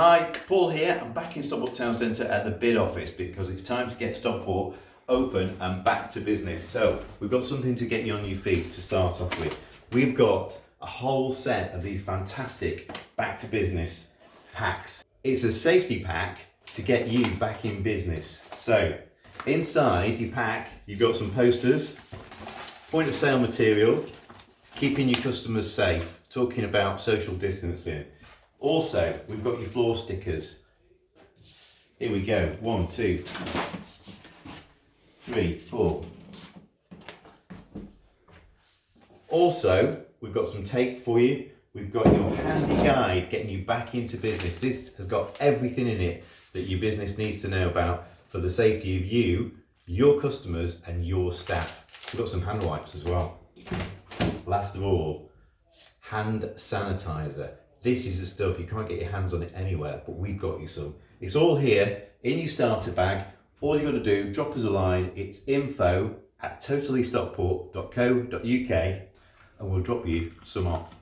Hi, Paul here. I'm back in Stockport Town Centre at the BID office because it's time to get Stockport open and back to business. So we've got something to get you on your feet to start off with. We've got a whole set of these fantastic back to business packs. It's a safety pack to get you back in business. So inside your pack, you've got some posters, point of sale material, keeping your customers safe, talking about social distancing. Also, we've got your floor stickers. Here we go. 1, 2, 3, 4. Also, we've got some tape for you. We've got your handy guide getting you back into business. This has got everything in it that your business needs to know about for the safety of you, your customers, and your staff. We've got some hand wipes as well. Last of all, hand sanitizer. This is the stuff, you can't get your hands on it anywhere, but we've got you some. It's all here in your starter bag. All you got to do, drop us a line. It's info@totallystockport.co.uk and we'll drop you some off.